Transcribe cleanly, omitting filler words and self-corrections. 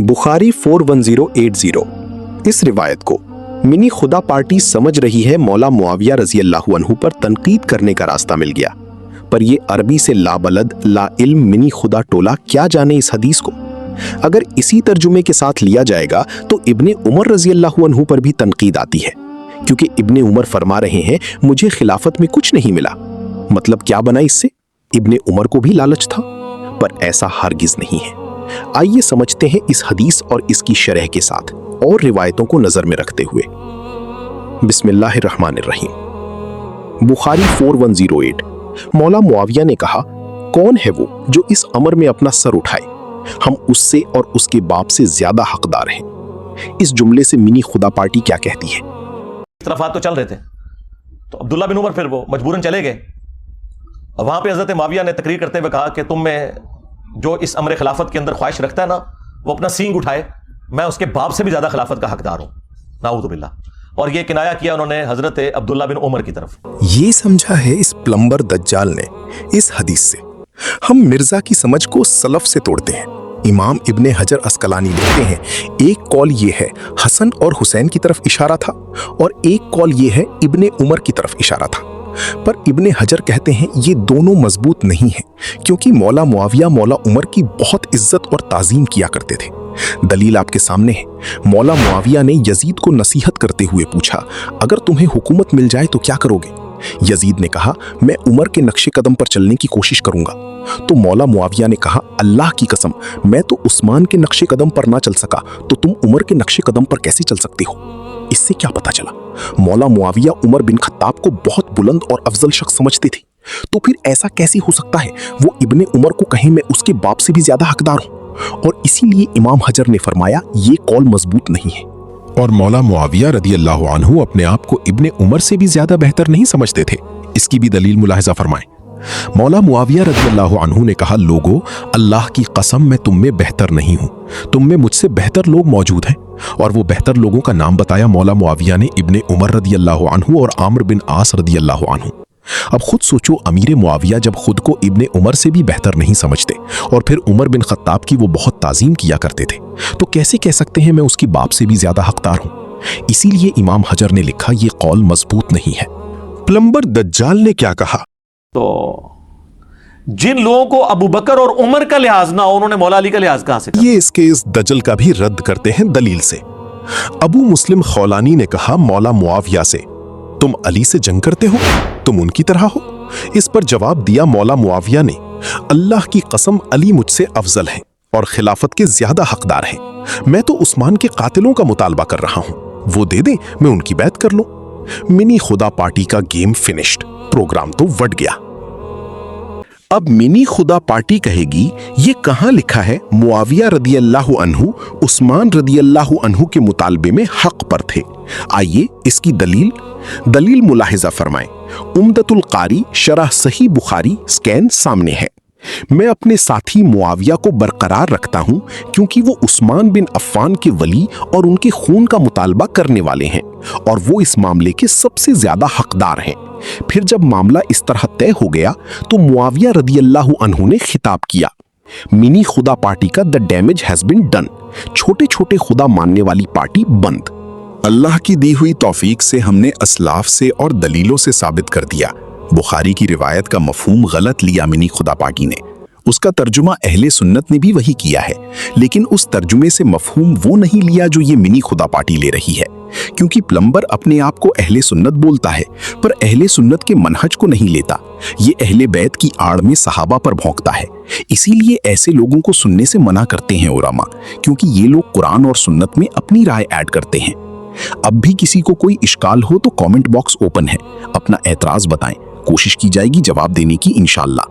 बुखारी 41080। इस रिवायत को मिनी खुदा पार्टी समझ रही है मौला मुआविया रजी अल्लाहु अन्हु पर तनकीद करने का रास्ता मिल गया, पर ये अरबी से लाबलद ला इल्म मिनी खुदा टोला क्या जाने इस हदीस को। अगर इसी तर्जुमे के साथ लिया जाएगा तो इब्ने उमर रजी अल्लाहु अन्हु पर भी तनकीद आती है, क्योंकि इब्ने उमर फरमा रहे हैं मुझे खिलाफत में कुछ नहीं मिला। मतलब क्या बना इससे? इब्ने उमर को भी लालच था, पर ऐसा हरगिज नहीं है। आइए समझते हैं इस हदीस और इसकी शरह के साथ और रिवायतों को नजर में रखते हुए। बिस्मिल्लाहिर्रहमानिर्रहीम। बुखारी 4108। मौला मुआविया ने कहा, कौन है वो जो इस अमर में अपना सर उठाए? हम उससे और उसके बाप से ज्यादा हकदार हैं। इस जुमले से मिनी खुदा पार्टी क्या कहती है? इख्तिलाफात तो चल रहे थे, तो अब्दुल्ला बिन उमर फिर वो मजबूरन चले गए। और वहां पे हजरत मुआविया ने तकरीर करते हुए कहा कि तुम में जो इस अमर खिलाफत के अंदर ख्वाहिश रखता है ना, वो अपना सींग उठाए, मैं उसके बाप से भी ज्यादा खिलाफत का हकदार हूं, नाऊज़ु बिल्लाह। और ये किनाया किया उन्होंने हजरत अब्दुल्ला बिन उमर की तरफ। ये समझा है इस प्लम्बर दज्जाल ने इस हदीस से। हम मिर्जा की समझ को सलफ से तोड़ते हैं। इमाम इब्ने हजर अस्कलानी लिखते हैं, एक कौल ये है हसन और हुसैन की तरफ इशारा था, और एक कौल ये है इब्ने उमर की तरफ इशारा था। पर इब्ने हजर कहते हैं ये दोनों मजबूत नहीं हैं, क्योंकि मौला मुआविया मौला उमर की बहुत इज्जत और ताजीम किया करते थे। दलील आपके सामने है। मौला मुआविया ने यजीद को नसीहत करते हुए पूछा, अगर तुम्हें हुकूमत मिल जाए तो क्या करोगे? यजीद ने कहा, मैं उमर के नक्शे कदम पर चलने की कोशिश करूंगा। तो मौला मुआविया ने कहा, अल्लाह की कसम, मैं तो उस्मान के नक्शे कदम पर ना चल सका, तो तुम उमर के नक्शे कदम पर कैसे चल सकते हो? इससे क्या पता चला? मौला मुआविया उमर बिन खत्ताब को बहुत बुलंद और अफजल शख्स समझते थे। तो फिर ऐसा कैसे हो सकता है वो इब्ने उमर को कहें मैं उसके बाप से भी ज्यादा हकदार हूं? और इसीलिए इमाम हजर ने फरमाया ये कौल मजबूत नहीं है। और मौला मुआविया रदी अल्लाह अन्हु अपने आप को इब्ने उमर से भी ज्यादा बेहतर नहीं समझते थे। इसकी भी दलील मुलाहिजा फरमाएं। मौला मुआविया रदी अल्लाह अन्हु ने कहा, लोगों, अल्लाह की कसम मैं तुम में बेहतर नहीं हूं, तुम में मुझसे बेहतर लोग मौजूद हैं। और वो बेहतर लोगों का नाम बताया मौला मुआविया ने इब्ने उमर रदी अल्लाह अन्हु और आमर बिन आस रदी अल्लाह अन्हु। अब खुद सोचो, अमीर मुआविया जब खुद को इब्ने उमर से भी बेहतर नहीं समझते और फिर उमर बिन खत्ताब की वो बहुत ताजीम किया करते थे, तो कैसे कह सकते हैं मैं उसकी बाप से भी ज्यादा हकदार हूं? इसीलिए इमाम हजर ने लिखा ये कौल मजबूत नहीं है। प्लम्बर दज्जाल ने क्या कहा? तो जिन लोगों को अबू बकर और उमर का लिहाज ना हो, उन्होंने मौला अली का लिहाज कहां से किया? ये इसके इस दजल का भी रद्द करते हैं दलील से। अबू मुस्लिम खौलानी ने कहा मौला मुआविया से, तुम अली से जंग करते हो, तुम उनकी तरह हो? इस पर जवाब दिया मौला मुआविया ने, अल्लाह की कसम अली मुझसे अफजल है और खिलाफत के ज्यादा हकदार हैं। मैं तो उस्मान के कातिलों का मुतालबा कर रहा हूं, वो दे दे मैं उनकी बैत कर लूं। मिनी खुदा पार्टी का गेम फिनिश्ड, प्रोग्राम तो वट गया। अब मिनी खुदा पार्टी कहेगी ये कहां लिखा है मुआविया रदी अल्लाहु अन्हु उस्मान रदी अल्लाहु अन्हु के मुतालबे में हक पर थे। आइए इसकी दलील मुलाहिजा फरमाएं। उम्दतुल कारी शरह सही बुखारी स्कैन सामने है। मैं अपने साथी मुआविया को बरकरार रखता हूं क्योंकि वो उस्मान बिन अफ़्फ़ान के वली और उनके खून का मुतालबा करने वाले हैं और वो इस मामले के सबसे ज्यादा हकदार हैं। फिर जब मामला इस तरह तय हो गया तो मुआविया रदी अल्लाहु अन्हु ने खिताब किया, मिनी खुदा पार्टी का the damage has been done. छोटे छोटे खुदा मानने वाली पार्टी बंद। अल्लाह की दी हुई तौफीक से हमने असलाफ से और दलीलों से साबित कर दिया बुखारी की रिवायत का मफहूम गलत लिया मिनी खुदा पार्टी ने। उसका तर्जुमा अहले सुन्नत ने भी वही किया है, लेकिन उस तर्जुमे से मफहूम वो नहीं लिया जो ये मिनी खुदा पार्टी ले रही है। क्योंकि प्लम्बर अपने आप को अहले सुन्नत बोलता है, पर अहले सुन्नत के मनहज को नहीं लेता। ये अहले बैत की आड़ में सहाबा पर भौंकता है। इसीलिए ऐसे लोगों को सुनने से मना करते हैं उलमा, क्योंकि ये लोग कुरान और सुन्नत में अपनी राय ऐड करते हैं। अब भी किसी को कोई इश्काल हो तो कमेंट बॉक्स ओपन है, अपना एतराज बताएं, कोशिश की जाएगी जवाब देने की इंशाअल्लाह।